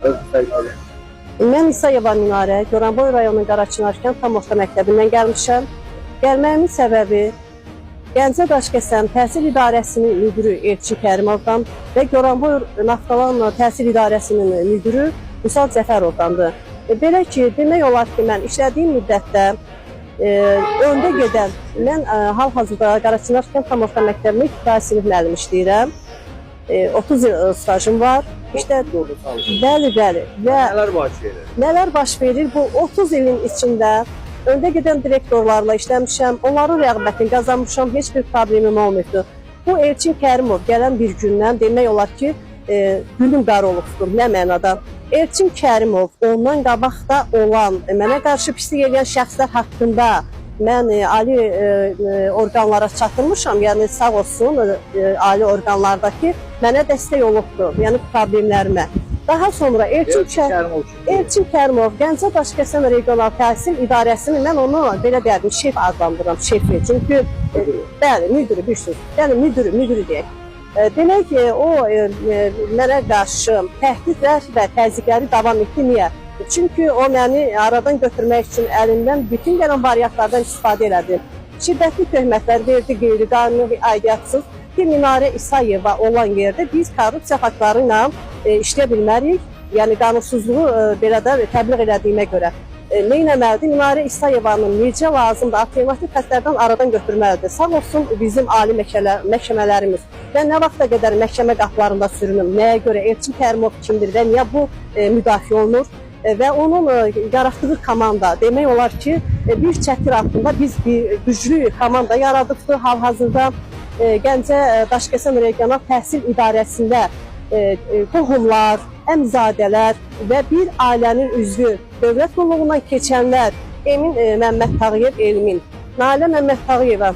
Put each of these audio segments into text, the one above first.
Mən İsayeva Minarə, Goranboy rayonunun Qaraçınar kənd tam orta məktəbindən gəlmişəm. Gəlməyimin səbəbi Gəncə Daşkəsən Təhsil İdarəsinin müdürü Elçin Kərimovdan və Goranboy Naftalan Təhsil İdarəsinin müdürü Vüsal Cəfərovdandır. Belə ki, demək olar ki, mən işlədiyim müddətdə öndə gedən, mən hal-hazırda Qaraçınar kənd tam orta məktəbinin ibtidai sinif müəllimi işləyirəm. 30 il stajım var. İşte bəli. Və nələr baş verir? Bu 30 ilin içində öndə gedən direktorlarla işləmişəm. Onların rəğbətini qazanmışam. Heç bir problemim olmuşdu. Bu Elçin Kərimov gələn bir gündən demək olar ki, gülüm qara olubdur. Nə mənada? Elçin Kərimov ondan qabaqda olan, mənə qarşı pislik edən şəxslər haqqında mən ali orqanlara çatdırmışam, yəni sağ olsun ali orqanlardakı mənə dəstək olubdur, yəni problemlərimə. Daha sonra Elçin Kərimov Gəncə Daşkəsən Regional Təhsil İdarəsini mən onu belə deyərdim, şef adlandırıram, şefi. Çünki bəli, müdürü bir söz, yəni müdürü deyək. Demək ki, o mənə qarşı təhdidlər və təzyiqləri davam etdi. Niyə? Çünki o məni aradan götürmək üçün əlimdən bütün gələn variantlardan istifadə elədi. Şiddətli töhmətlər verdi, qeyri-qanuni aidiyyətsiz ki, Minarə İsayeva olan yerdə biz korrupsiya faktları ilə işləyə bilmərik. Yəni, qanunsuzluğu belə də təbliğ elədiyimə görə. Nə eləməlidir? Minarə İsayevanın necə lazımdır? Alternativ xəstlərdən aradan götürməlidir. Sağ olsun bizim ali məhkəmələrimiz. Mən nə vaxta qədər məhkəmə qapılarında sürünüm? Nəyə görə? Elçin Kərimov kimdir və niyə bu müdafiə olunur? Və onun yaratdığı komanda demək olar ki, bir çətir altında biz bir güclü komanda yaradıbdır. Hal-hazırda Gəncə Daşkəsən Regional Təhsil İdarəsində qohumlar, əmzadələr və bir ailənin üzvü, dövlət qulluğundan keçənlər Emin Məmməd Tağıyev, Elmin, Nalə Məmməd Tağıyeva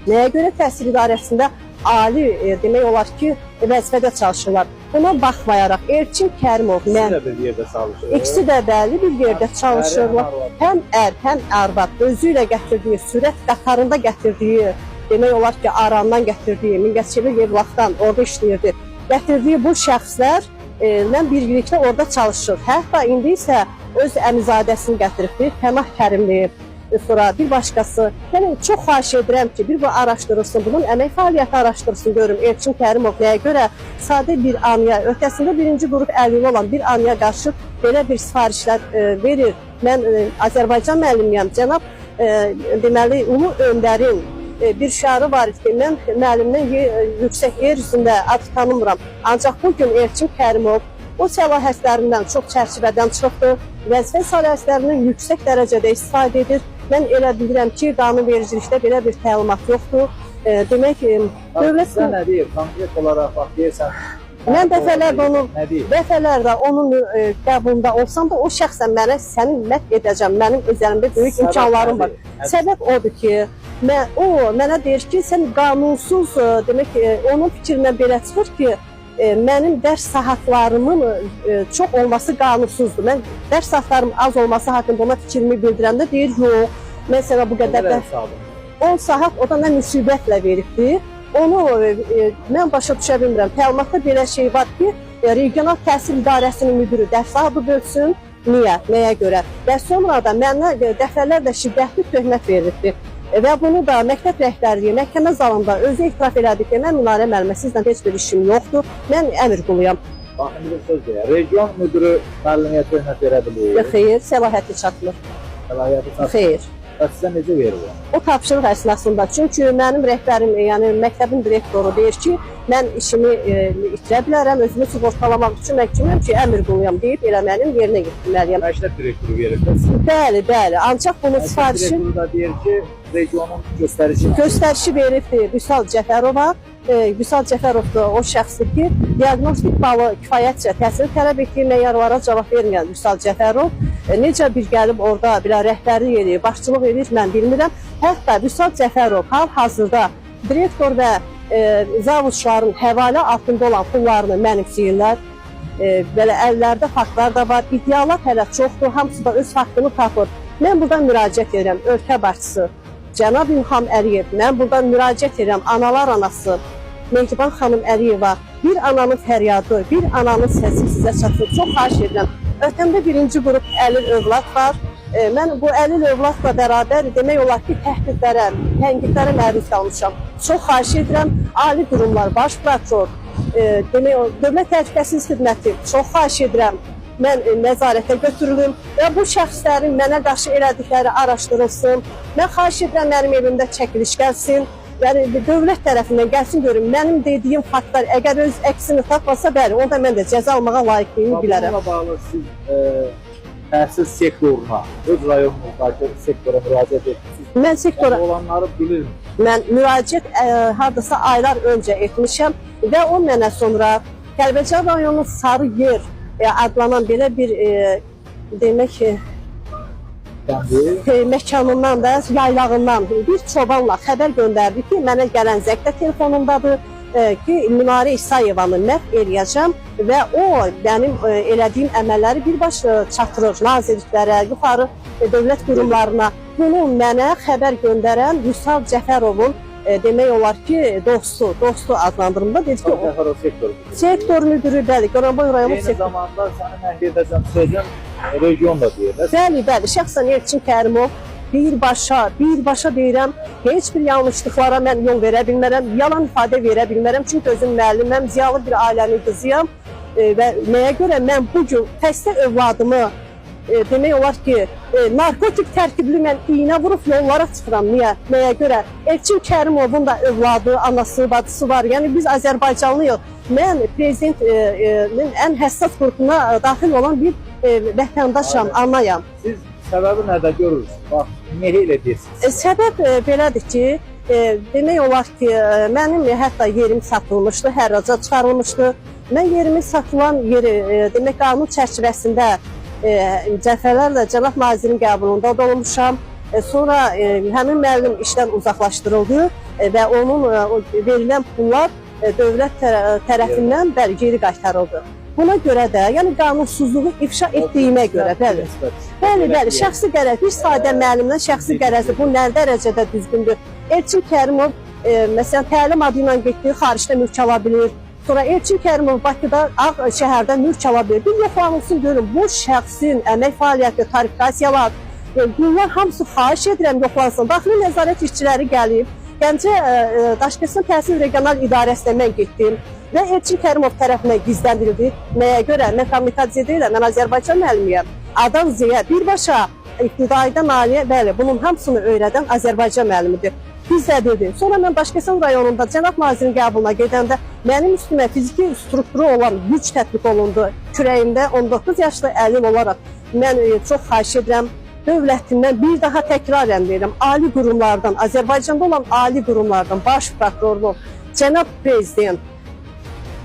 nəyə görə təhsil idarəsində ali demək olar ki, vəzifədə çalışırlar. Buna baxmayaraq Elçin Kərimov, mən ikisi də bəli bir yerdə çalışırlar. Həm ər, həm arvad özü ilə gətirdiyi, sürət qatarında gətirdiyi, demək olar ki, Arandan gətirdiyi, Mingəçevir Yevlaxdan orada işləyirdi. Gətirdiyi bu şəxslər birlikdə orada çalışır. Hətta indi isə öz əmizadəsini gətiribdir, Pənah Kərimli, sonra bir başqası. Yəni, çox xahiş edirəm ki, bir bu araşdırılsın, bunun əmək fəaliyyəti araşdırsın, görüm Elçin Kərimov nəyə görə sadə bir anıya, ötəsində birinci qrup əlili olan bir anıya qarşı belə bir sifarişlər verir. Mən Azərbaycan müəllimiyəm, cənab deməli, Ulu Öndərin bir şiarı var ki, mən müəllimdən yüksək yer üzündə ad tanımıram. Ancaq bugün Elçin Kərimov o səlahiyyətlərindən çox çərçivədən çıxıbdır, vəzifə səlahiyyətlərindən yüksək dərəcədə istifadə edir. Mən elə bilirəm ki, qanunvericilikdə belə bir təlimat yoxdur. Demək ki, dövlət... Sən nə deyir? Konkret olaraq bax, deyirsən... Mən dəfələrdə onun qəbulunda olsam da o şəxsən mənə səni məhv edəcəm, mənim üzərimdə böyük imkanlarım var. Səbəb odur ki, o mənə deyir ki, sən qanunsuz, demək ki, onun fikrindən belə çıxır ki, mənim dərs saatlarımın çox olması qanunsuzdur. Mən dərs saatlarım az olması haqqında ona fikrimi bildirəndə deyir, yox, mən sənə bu qədər 10 saat o da nə müsibətlə veribdir. Onu mən başa düşə bilmirəm. Təlimatda belə şey var ki, Regional Təhsil İdarəsinin müdürü dərs adı bölsün. Niyə? Nəyə görə? Və sonra da mənə dəfələrlə şiddətli töhmət verilibdir. Və bunu da məktəb rəhbərliyi, məhkəmə zalında özü etiraf elədi ki, mən Minarə müəllimə sizlə heç bir işim yoxdur, mən əmr quluyam. Baxın, bir söz deyək, region müdürü müəlliməyə töhmət verə bilir? Xeyr, səlahiyyəti çatmır. Səlahiyyəti çatmır? Xeyr. Sizə necə verir o? O tapşırıq əsnasında. Çünki mənim rəhbərim, yəni məktəbin direktoru deyir ki, mən işimi itirə bilərəm, özümü sığortalamaq üçün mən kiməm ki, əmr quluyam deyib elə mənim yerinə getirməliyəm. Məktəb direktoru verir. Bəli. Ancaq bunun sifarişi... Məktəb direktoru da deyir ki, regionun göstərişi veribdir Vüsal Cəfərova. Vüsal Cəfərov da o şəxsdir ki, diaqnostik balı kifayətcə təhsil tələb etdiyi meyarlara cavab verməyən Vüsal Cəfərov necə bir gəlib orada belə rəhbərlik edir, başçılıq edir, mən bilmirəm. Hətta Vüsal Cəfərov hal-hazırda direktor və zavuşların həvalə altında olan pullarını mənimsəyirlər. Belə əllərdə faktlar da var, iddialar hələ çoxdur, hamısı da öz faktını tapır. Mən buradan müraciət edirəm, ölkə başçısı Cənab İlham Əliyev, mən buradan müraciət edirəm, analar anası, Mehriban xanım Əliyeva, bir ananın fəryadı, bir ananın səsi sizə çatır. Çox xahiş edirəm. Ötəmdə birinci qrup Əlil övlad var. Mən bu Əlil övladla bərabər demək olar ki, təhdidlərə, tənqidlərə məruz qalmışam. Çox xahiş edirəm, ali qurumlar, baş prokuror, demək olar, Dövlət Təhlükəsizlik Xidməti, çox xahiş edirəm, mən nəzarətə götürülüm və bu şəxslərin mənə qarşı elədikləri araşdırılsın. Mən xahiş edirəm, mənim evimdə çəkiliş gəlsin. Yəni, dövlət tərəfindən gəlsin görüm, mənim dediyim faktlar əgər öz əksini tapmasa, bəli, onda mən də cəza almağa layiqliyimi bilərəm. Bununla bağlı siz təhsil sektoruna, öz rayonunuzdakı sektora müraciət etmişsiniz. Mən sektora... olanları bilirəm. Mən müraciət hardasa aylar öncə etmişəm və o mənə sonra Kəlbəcər rayonunun Sarı Yer adlanan belə bir demək ki, məkanından da, yaylağından bir çobanla xəbər göndərdi ki, mənə gələn zəngdə telefonundadır ki, Minarə İsayevanı məhv eləyəcəm və o mənim elədiyim əməlləri birbaşa çatdırır nazirliklərə, yuxarı dövlət qurumlarına. Bunu mənə xəbər göndərən Vüsal Cəfərovun demək olar ki, dostu adlandırımda dedi ki, sektor müdürü, bəli, Goranboy rayonu sektor. Eyni zamanda səni məhv edəcəm sözün region da deyirlər. Bəli, şəxsən Elçin Kərimov birbaşa deyirəm, heç bir yanlışlıqlara mən yol verə bilmərəm, yalan ifadə verə bilmərəm, çünki özüm müəlliməm, ziyalı bir ailənin qızıyam və nəyə görə mən bugün xəstə övladımı demək olar ki, narkotik tərkibli mən iynə vurub yollara çıxıram. Niyə? Nəyə görə? Elçin Kərimovun da övladı, anası, bacısı var. Yəni biz Azərbaycanlıyıq. Mən prezidentin ən həssas qrupuna daxil olan bir vətəndaşam, anayam. Siz səbəbi nədə görürsünüz? Bax, niyə elə deyirsiniz? Səbəb belədir ki, demək olar ki, mənim hətta yerim satılmışdı, hərraca çıxarılmışdı. Mən yerimin satılan yeri, demək qanun çərçivəsində cəfələrlə Cənab Nazirin qəbulunda da olmuşam. Sonra həmin müəllim işdən uzaqlaşdırıldı və onun verilən pullar dövlət tərəfindən bəli, geri qaytarıldı. Buna görə də, yəni qanunsuzluğu ifşa etdiyimə görə, bəli, şəxsi qərəz, bir sadə müəllimdən şəxsi qərəzi bu nə dərəcədə düzgündür? Elçin Kərimov, məsələn, təlim adı ilə getdiyi xaricdə mülk ala bilir. Sonra Elçin Kərimov Bakıda, şəhərdə mülk ala bilir. Bir yoxlanılsın görün, bu şəxsin əmək fəaliyyəti, tarifikasiyalar, bunlar hamısı xahiş edirəm yoxlansın. Daxili nəzarət işçiləri gəlib, Gəncə Daşkəsən Təhsil Regional İdarəsinə mən getdim və Elçin Kərimov tərəfindən gizləndirildi. Nəyə görə? Mən kommunikasiya deyiləm, mən Azərbaycan müəllimiyəm. Adan Ziyə, birbaşa ibtidaidə maliyyə, bəli, bunun hamısını öyrədən Azərbaycan müəllimidir. Bizdə dedi. Sonra mən Daşkəsən rayonunda Cənab Nazirin qəbuluna gedəndə mənim üstümə fiziki strukturu olan güc tətbiq olundu. Kürəyimdə 19 yaşlı əlil olaraq mən çox xahiş edirəm, dövlətindən bir daha təkrarən verirəm, ali qurumlardan, Azərbaycanda olan ali qurumlardan, baş prokurorluq, Cənab Prezident,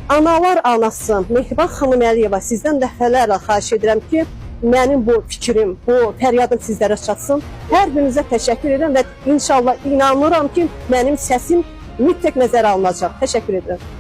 analar anası, Mehriban xanım Əliyeva, sizdən dəfələrlə xahiş edirəm ki, mənim bu fikrim, bu fəryadım sizlərə çatsın. Hər birinizə təşəkkür edirəm və inşallah inanıram ki, mənim səsim mütləq nəzərə alınacaq. Təşəkkür edirəm.